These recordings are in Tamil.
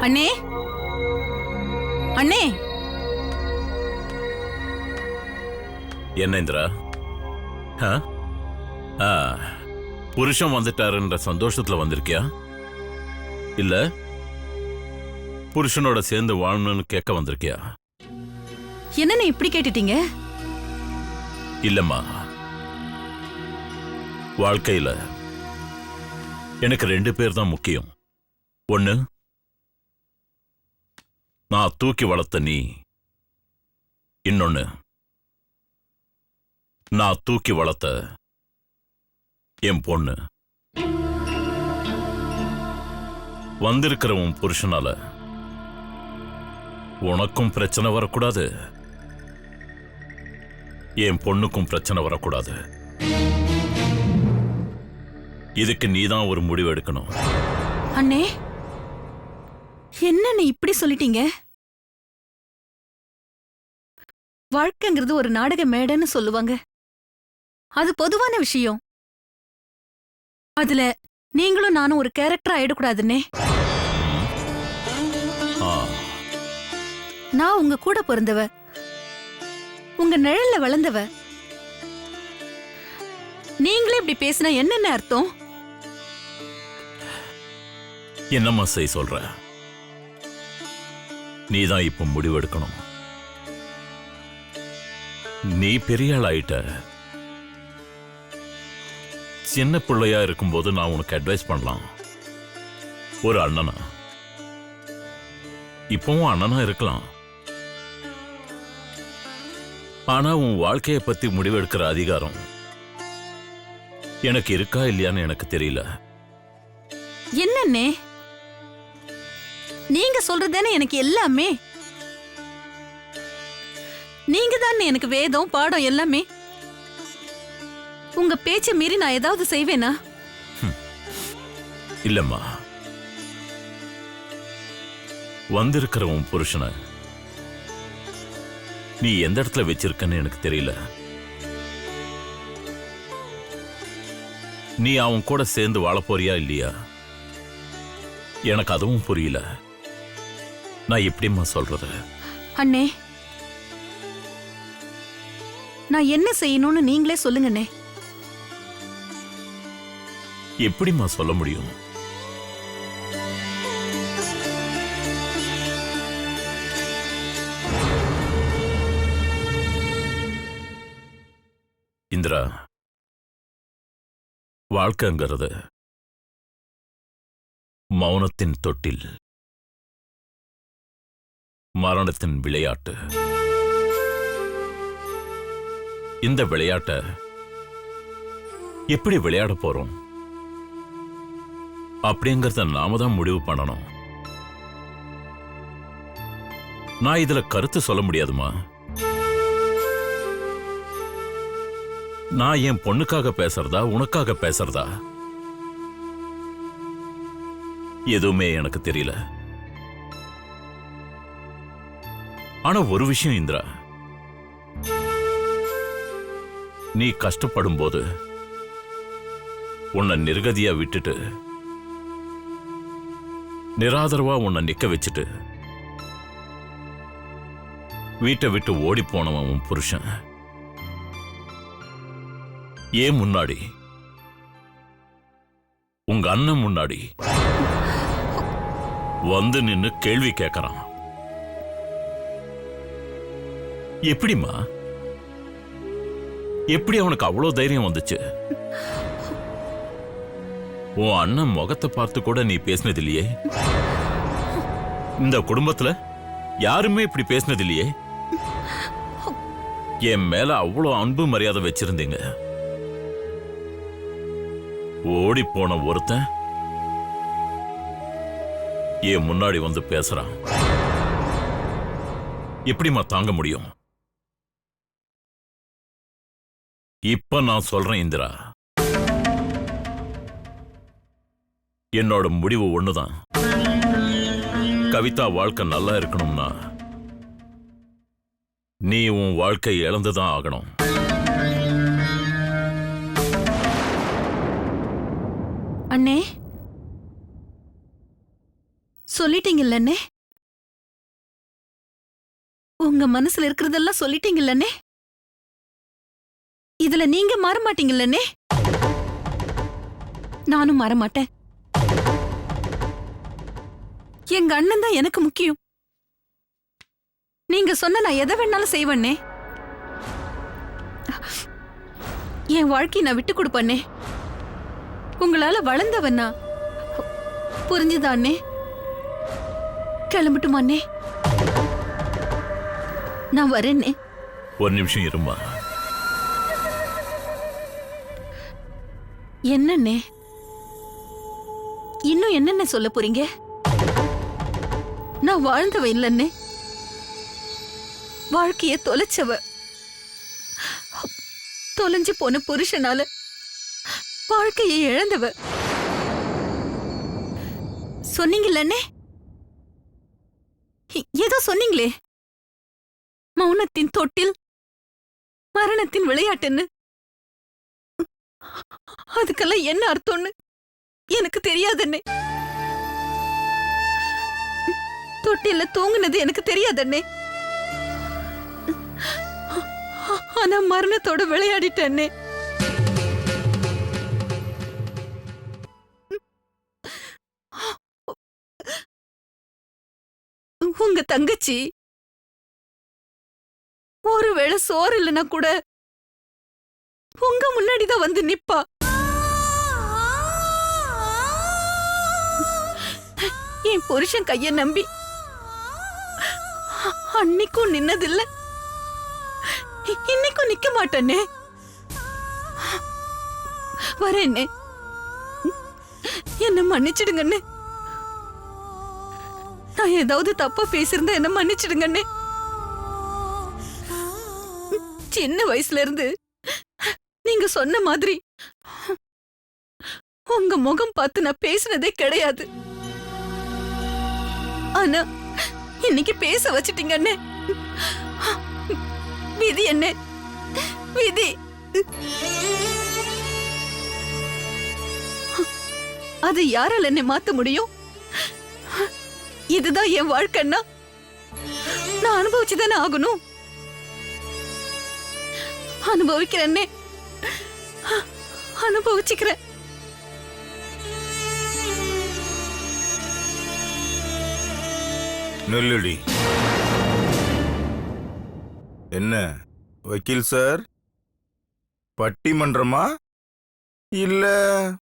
அண்ணே அண்ணே. என்ன இந்திரா? புருஷன் வந்துட்டாருன்ற சந்தோஷத்துல வந்திருக்கியா? இல்ல புருஷனோட சேர்ந்து வாழணும்னு கேட்க வந்திருக்கியா? என்னன்னு இப்படி கேட்டுட்டீங்க? இல்லம்மா, வாழ்க்கையில எனக்கு 2 பேர் தான் முக்கியம். ஒண்ணு, நான் தூக்கி வளர்த்த நீ. இன்னொன்னு, நான் தூக்கி வளர்த்த என் பொண்ணு. வந்திருக்கிற உன் புருஷனால உனக்கும் பிரச்சனை வரக்கூடாது, என் பொண்ணுக்கும் பிரச்சனை வரக்கூடாது. இதுக்கு நீதான் ஒரு முடிவு எடுக்கணும். அண்ணே, என்னன்னு இப்படி சொல்லிட்டீங்க? வாழ்க்கைங்கிறது ஒரு நாடக மேடைன்னு சொல்லுவாங்க. அது பொதுவான விஷயம். அதுல நீங்களும் நானும் ஒரு கேரக்டர் ஆயிடக்கூடாதுன்னே. நான் உங்க கூட பிறந்தவ, உங்க நிழல்ல வளர்ந்தவ. நீங்களே இப்படி பேசினா என்னென்ன அர்த்தம்? என்னம்மா செய்ய சொல்ற? நீதான் இப்ப முடிவெடுக்கணும். நீ பெரிய ஆள் ஆயிட்ட. சின்ன பிள்ளையா இருக்கும்போது நான் உனக்கு அட்வைஸ் பண்ணலாம், ஒரு அண்ணனா. இப்பவும் அண்ணனா இருக்கலாம். ஆனா உன் வாழ்க்கையை பத்தி முடிவெடுக்கிற அதிகாரம் எனக்கு இருக்கா இல்லையான்னு எனக்கு தெரியல. என்னன்னே நீங்க சொல்றதுதானே எனக்கு எல்லாமே. நீங்க தானே எனக்கு வேதம் பாடம் எல்லாமே. உங்க பேச்சை மீறி நான் ஏதாவது செய்வேனா? இல்லம்மா, வந்திருக்கிற உன் புருஷனை நீ எந்த இடத்துல வச்சிருக்கன்னு எனக்கு தெரியல. நீ அவன் கூட சேர்ந்து வாழ போறியா இல்லையா எனக்கு அதுவும் புரியல. நான் எப்படிம்மா சொல்றது? அண்ணே, நான் என்ன செய்யணும்னு நீங்களே சொல்லுங்கண்ணே. எப்படிம்மா சொல்ல முடியும்? இந்திரா, வாழ்க்கைங்கிறது மௌனத்தின் தொட்டில், மரணத்தின் விளையாட்டு. இந்த விளையாட்ட எப்படி விளையாட போறோம் அப்படிங்கறத நாம தான் முடிவு பண்ணணும். நான் இதுல கருத்து சொல்ல முடியாதுமா. நான் என் பொண்ணுக்காக பேசுறதா உனக்காக பேசுறதா எதுவுமே எனக்கு தெரியல. ஆனா ஒரு விஷயம் இந்திரா, நீ கஷ்டப்படும் போது உன்னை நிர்கதியா விட்டுட்டு நிராதரவா உன்னை நிக்க வச்சுட்டு வீட்டை விட்டு ஓடி போனவன் உன் புருஷன் ஏன் முன்னாடி, உங்க அண்ணன் முன்னாடி வந்து நின்னு கேள்வி கேட்கறான். எப்படிமா, எப்படி அவனுக்கு அவ்வளவு தைரியம் வந்துச்சு? உன் அண்ணன் முகத்தை பார்த்து கூட நீ பேசினது இல்லையே. இந்த குடும்பத்துல யாருமே இப்படி பேசினது இல்லையே. என் மேல அவ்வளவு அன்பு மரியாதை வச்சிருந்தீங்க. ஓடி போன ஒருத்தன் என் முன்னாடி வந்து பேசுறான். எப்படிமா தாங்க முடியும்? இப்ப நான் சொல்றேன் இந்திரா, என்னோட முடிவு ஒண்ணுதான். கவிதா வாழ்க்கை நல்லா இருக்கணும்னா நீ உன் வாழ்க்கை இழந்துதான் ஆகணும். அண்ணே, சொல்லிட்டீங்கல்லண்ணே. உங்க மனசுல இருக்கிறதெல்லாம் சொல்லிட்டீங்கல்லண்ணே. இதுல நீங்க மாற மாட்டீங்கல்லண்ணே. நானும் மாற மாட்டேன். எங்க அண்ணன் தான் எனக்கு முக்கியம். நீங்க சொன்ன நான் எதை வேணாலும் செய்வேன்னே. என் வாழ்க்கையை நான் விட்டு கொடுப்பண்ணே. உங்களால வளர்ந்தவண்ணா. புரிஞ்சுதானே? கிளம்பட்டுமாண்ணே? நான் வரேன்னே. ஒரு நிமிஷம் இருமா. என்னண்ணே? இன்னும் என்னென்ன சொல்ல போறீங்க? நான் வாழ்ந்தவ இல்லன்னே. வாழ்க்கைய தொலைச்சவ. தொலைஞ்சு போன புருஷனால வாழ்க்கையை இழந்தவ. சொன்னீங்கல்லண்ணே? ஏதோ சொன்னீங்களே, மௌனத்தின் தொட்டில் மரணத்தின் விளையாட்டுன்னு. அதுக்கெல்லாம் என்ன அர்த்தம்னு எனக்கு தெரியாதண்ணே. தொட்டில தூங்குனது எனக்கு தெரியாதண்ணே. ஆனா மரணத்தோட விளையாடிட்டேன்னே. உங்க தங்கச்சி ஒருவேளை சோறு இல்லைன்னா கூட உங்க முன்னாடிதான் வந்து நிப்பா. என் புருஷன் கைய நம்பி அன்னைக்கும் நின்னதில்ல, இன்னைக்கும் நிக்க மாட்டேனே. வரேன்னே. என்ன மன்னிச்சிடுங்கண்ணே. நான் ஏதாவது தப்பா பேசியிருந்தா என்ன மன்னிச்சிடுங்கண்ணே. சின்ன வயசுல இருந்து நீங்க சொன்ன மாதிரி உங்க முகம் பார்த்து நான் பேசினதே கிடையாது. ஆனா இன்னைக்கு பேச வச்சிட்டீங்கண்ணே. விதி என்ன? விதி. அது யாரால என்ன மாத்த முடியும்? இதுதான் என் வாழ்க்கைன்னா நான் அனுபவிச்சுதானே ஆகணும். அனுபவிக்கிறேன்னே. அனுபவிச்சுக்கிறேன். நெல்லுடி. என்ன வக்கீல் சார், பட்டிமன்றமா இல்ல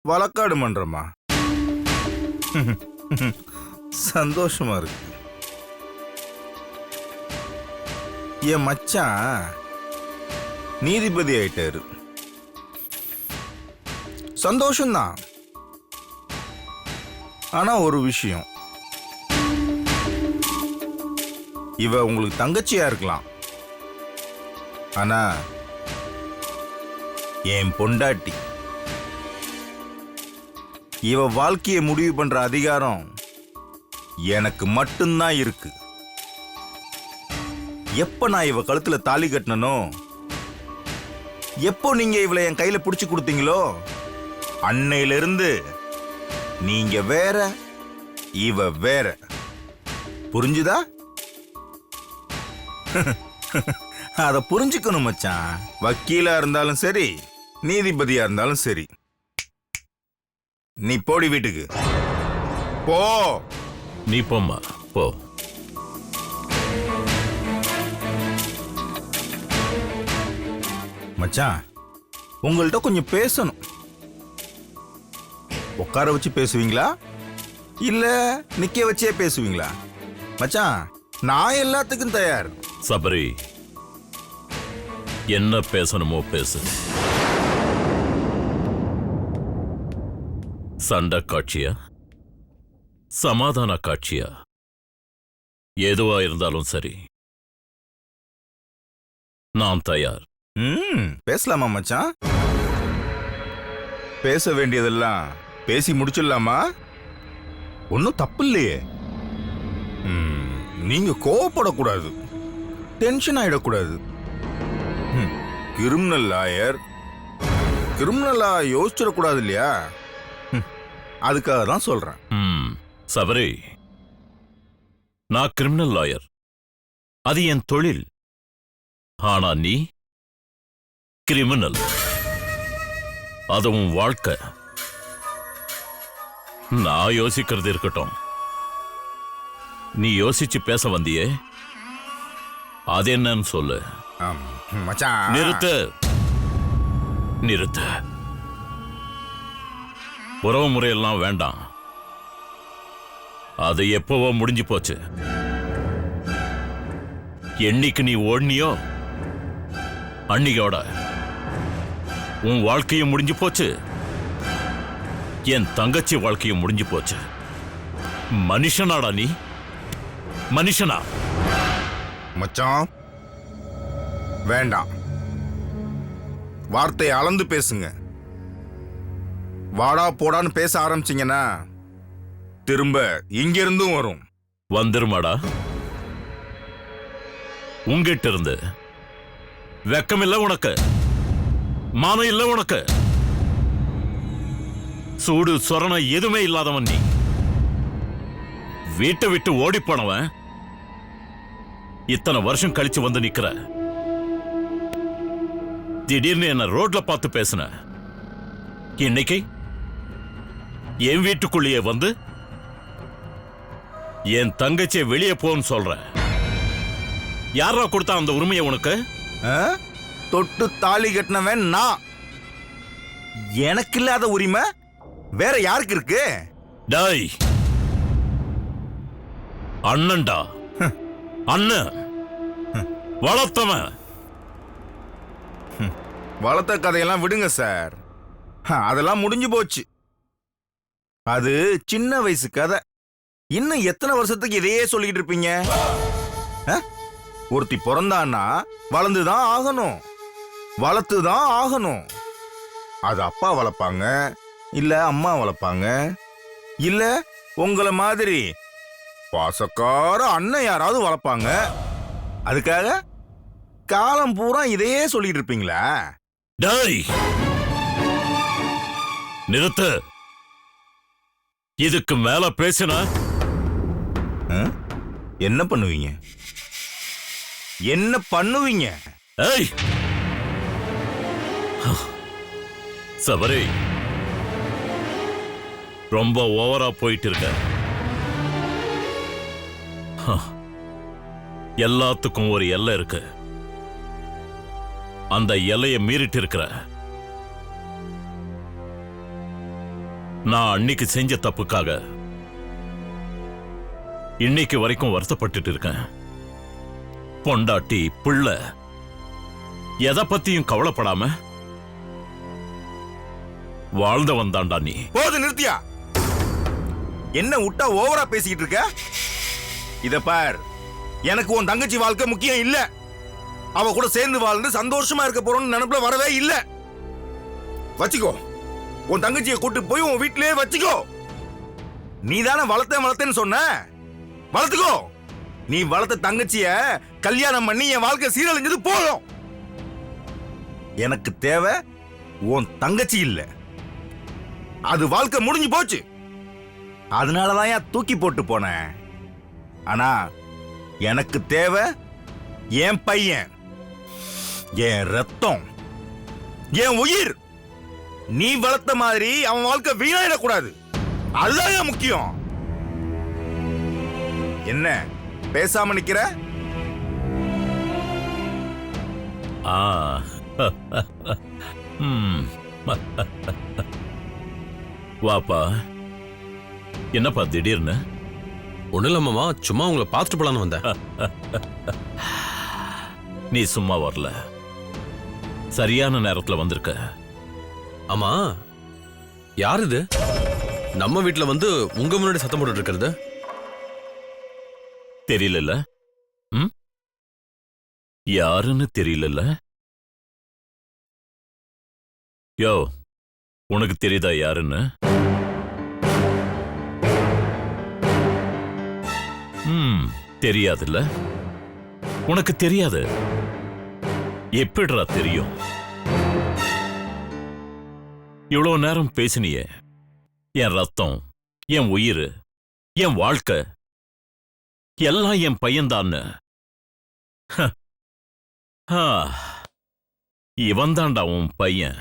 வழக்காடு மன்றமா? சந்தோஷமா இருக்கு. என் மச்சான் நீதிபதி ஆயிட்டாரு. சந்தோஷம்தான். ஆனா ஒரு விஷயம், இவ உங்களுக்கு தங்கச்சியா இருக்கலாம், ஆனா என் பொண்டாட்டி. இவ வாழ்க்கையை முடிவு பண்ற அதிகாரம் எனக்கு மட்டும்தான் இருக்கு. எப்ப நான் இவ கழுத்துல தாலி கட்டனோ, எப்போ நீங்க இவளை என் கையில பிடிச்சு கொடுத்தீங்களோ, அன்னையில இருந்து நீங்க வேற, இவ வேற. புரிஞ்சுதா? அத புரிஞ்சுக்கணும் மச்சான். வக்கீலா இருந்தாலும் சரி, நீதிபதியா இருந்தாலும் சரி. நீ போடி வீட்டுக்கு போ. நீ போம்மா, போ. மச்சான், உங்கள்கிட்ட கொஞ்சம் பேசணும். உட்கார வச்சு பேசுவீங்களா இல்ல நிக்க வச்சே பேசுவீங்களா? மச்சான், நான் எல்லாத்துக்கும் தயார். சபரி, என்ன பேசணுமோ பேசு. சண்டை காட்சியா, சமாதான காட்சியா, எதுவா இருந்தாலும் சரி, நான் தயார். பேசலாமா மச்சான்? பேச வேண்டியதெல்லாம் பேசி முடிச்சிடலாமா? ஒன்னும் தப்பு இல்லையே. நீங்க கோவப்படக்கூடாது, டென்ஷன் ஆயிடக்கூடாது. கிரிமினல் லாயர் கிரிமினலா யோசிச்சிடக்கூடாது இல்லையா? அதுக்காக தான் சொல்றேன். சபரி, நான் கிரிமினல் லாயர், அது என் தொழில். ஆனா நீ கிரிமினல், அதுவும் வாழ்க்கை. நான் யோசிக்கிறது இருக்கட்டும், நீ யோசிச்சு பேச வந்தியே, அது என்னன்னு சொல்லு. மச்சான் நிறுத்து, நிறுத்து. உறவு முறையெல்லாம் வேண்டாம், அது எப்பவோ முடிஞ்சு போச்சு. என்னைக்கு நீ ஓடினியோ அன்னியோட உன் வாழ்க்கையும் முடிஞ்சு போச்சு, என் தங்கச்சி வாழ்க்கையும் முடிஞ்சு போச்சு. மனுஷனாடா நீ, மனுஷனா? மச்சான் வேண்டாம், வார்த்தையை அளந்து பேசுங்க. வாடா போடான்னு பேச ஆரம்பிச்சீங்கன்னா திரும்ப இங்க இருந்தும் வரும். வந்துருமாடா உங்கிட்ட இருந்து. வெக்கம் இல்ல உனக்கு, மானம் இல்ல உனக்கு, சூடு சொரண எதுவுமே இல்லாதவன் நீ. வீட்டை விட்டு ஓடி போனவன் இத்தனை வருஷம் கழிச்சு வந்து நிக்கிற. திடீர்னு என்ன ரோட்ல பார்த்து பேசுன, இன்னைக்கு என் வீட்டுக்குள்ளேயே வந்து என் தங்கச்சியை வெளியே போன்னு சொல்ற. யாரா கொடுத்தா அந்த உரிமையை உனக்கு? தொட்டு தாலி கட்டினவன் நான். எனக்கு இல்லாத உரிமை வேற யாருக்கு இருக்கு? டாய், அண்ணன்டா, அண்ணன் வளர்த்தவன். வளர்த்த கதையெல்லாம் விடுங்க சார், அதெல்லாம் முடிஞ்சு போச்சு. அது சின்ன வயசு கதை. இன்னும் எத்தனை வருஷத்துக்கு இதையே சொல்லிட்டு இருப்பீங்க? ஒருத்தி பிறந்தான்னா வளர்ந்துதான் ஆகணும், வளர்த்துதான் ஆகணும். அது அப்பா வளர்ப்பாங்க, இல்ல அம்மா வளர்ப்பாங்க, இல்ல உங்களை மாதிரி பாசக்கார அண்ணன் யாராவது வளர்ப்பாங்க. அதுக்காக காலம் பூரா இதையே சொல்லிட்டு இருப்பீங்களா? டாய், நிறுத்து. இதுக்கு மேல பேசின என்ன பண்ணுவீங்க? என்ன பண்ணுவீங்க? ஏய் சபரி, ரொம்ப ஓவரா போயிட்டு இருக்க. எல்லாத்துக்கும் ஒரு எல்லை இருக்கு, அந்த எல்லையை மீறிட்டு இருக்கிற. நான் அன்னைக்கு செஞ்ச தப்புக்காக இன்னைக்கு வரைக்கும் வருத்தப்பட்டுட்டு இருக்கேன். பொண்டாட்டி பிள்ளை எதை பத்தியும் கவலைப்படாம வாழ்ந்த வந்தாண்டா நீ. போது நிறுத்தியா? என்ன விட்டா ஓவரா பேசிக்கிட்டு இருக்க? இத பார், எனக்கு உன் தங்கச்சி வாழ்க்கை முக்கியம் இல்ல. அவ கூட சேர்ந்து வாழ்ந்து சந்தோஷமா இருக்க போறோம்னு நினைப்புல வரவே இல்ல. வச்சுக்கோ, உன் தங்கச்சியை கூட்டு போய் உன் வீட்டிலேயே வச்சுக்கோ. நீ தானே வளர்த்தேன்னு சொன்ன, வளர்த்துக்கோ. நீ வளர்த்த தங்கச்சிய கல்யாணம் பண்ணி என் வாழ்க்கை சீரழிஞ்சது போதும். எனக்கு தேவை உன் தங்கச்சி இல்ல, அது வாழ்க்கை முடிஞ்சு போச்சு. அதனாலதான் ஏன் தூக்கி போட்டு போனேன். ஆனா எனக்கு தேவை என் பையன், என் ரத்தம், என் உயிர். நீ வளர்த்த மாதிரி அவன் வாழ்க்கை வீணாயிடக்கூடாது, அதுதான் ஏன் முக்கியம். என்ன பேசாம நிக்கிற? வாப்பா. என்னப்பா திடீர்னு? ஒண்ணு இல்ல மாமா, சும்மா உங்களை பார்த்துட்டு போலான்னு வந்தேன். நீ சும்மா வரல, சரியான நேரத்துல வந்திருக்க. ஆமா, யார் இது நம்ம வீட்டுல வந்து உங்க முன்னாடி சத்தம் போட்டு இருக்கிறது? தெரியல. யாருன்னு தெரியல. யோ, உனக்கு தெரியுதா யாருன்னு? தெரியாதுல்ல? உனக்கு தெரியாது, எப்படிடா தெரியும்? இவ்வளவு நேரம் பேசினியே, என் ரத்தம், என் உயிர், என் வாழ்க்கை, எல்லாம் என் பையன்தான்னு. இவன் தான்டா உன் பையன்.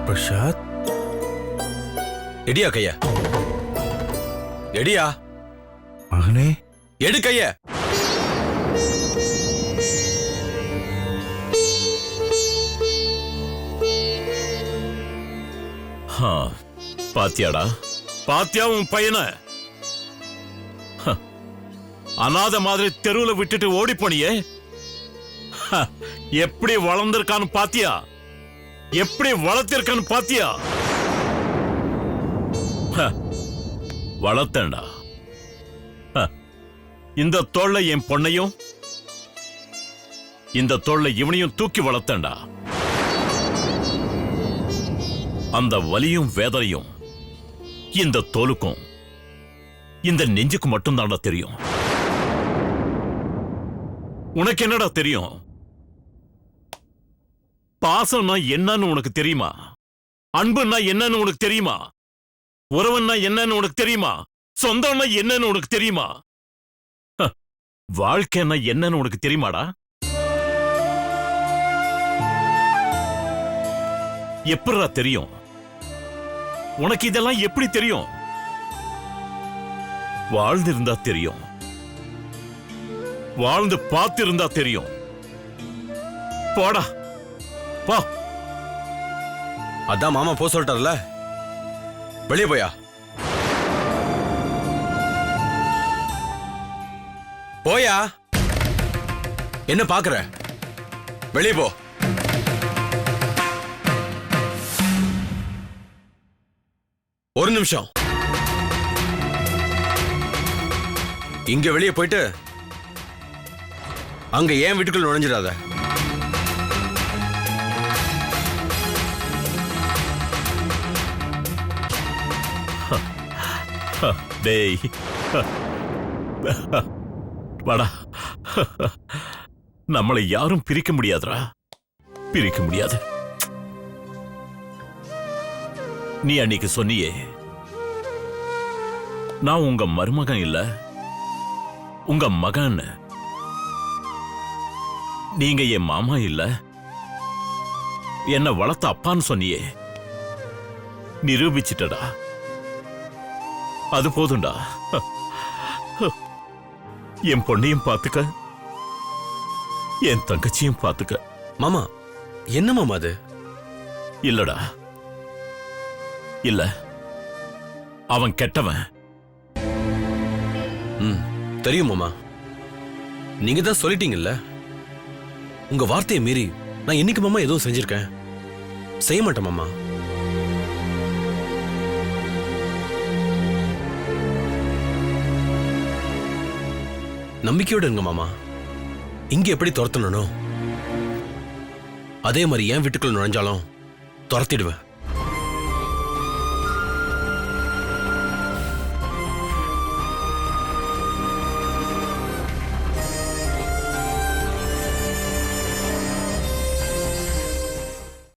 பிரசாத், எடியா கைய, எடியா மகனே, எடு கைய. பாத்தியாடா, பாத்தியா உன் பையன? அநாத மாதிரி தெருவுல விட்டுட்டு ஓடி போனியே, எப்படி வளர்ந்திருக்கான்னு பாத்தியா? எப்படி வளர்த்திருக்கான்னு பாத்தியா? வளர்த்தேன்டா. இந்த தோள்ல என் பொண்ணையும், இந்த தோள்ல இவனையும் தூக்கி வளர்த்தேன்டா. அந்த வலியும் வேதனையும் இந்த தோலுக்கும் இந்த நெஞ்சுக்கு மட்டும்தான்டா தெரியும். உனக்கு என்னடா தெரியும்? பாசம்னா என்னன்னு உனக்கு தெரியுமா? அன்புன்னா என்னன்னு உனக்கு தெரியுமா? உறவுன்னா என்னன்னு உனக்கு தெரியுமா? சொந்தம்னா என்னன்னு உனக்கு தெரியுமா? வாழ்க்கைன்னா என்னன்னு உனக்கு தெரியுமாடா? எப்படிடா தெரியும்? உனக்கு இதெல்லாம் எப்படி தெரியும்? வாழ்ந்திருந்தா தெரியும், வாழ்ந்து பார்த்திருந்தா தெரியும். போடா போ. அதான் மாமா போ சொல்லிட்டார்ல, வெளியே போயா. போயா, என்ன பாக்குற? வெளியே போ. ஒரு நிமிஷம், இங்க வெளியே போயிட்டு அங்க ஏன் வீட்டுக்குள்ள நுழைஞ்சிடாத. டேய் வாடா. நம்மளை யாரும் பிரிக்க முடியாதுடா, பிரிக்க முடியாது. நீ அன்னைக்கு சொன்னியே, நான் உங்க மருமகன் இல்ல, உங்க மகன். நீங்க என் மாமா இல்ல, என்ன வளர்த்த அப்பான்னு சொன்னியே. நிரூபிச்சிட்டடா, அது போதும்டா. என் பொண்ணையும் பார்த்துக்க, என் தங்கச்சியும் பார்த்துக்க. மாமா, என்ன மாமா அது? இல்லடா, இல்ல, அவன் கெட்டவன். தெரியும் மாமா, நீங்க தான் சொல்லிட்டீங்கல்ல. உங்க வார்த்தையை மீறி நான் என்னைக்கு மாமா எதுவும் செஞ்சிருக்கேன்? செய்ய மாட்டேன் மாமா. நம்பிக்கையோட இருங்க மாமா. இங்க எப்படி துரத்தணும், அதே மாதிரி என் வீட்டுக்குள்ள நுழைஞ்சாலும் துரத்திடுவேன்.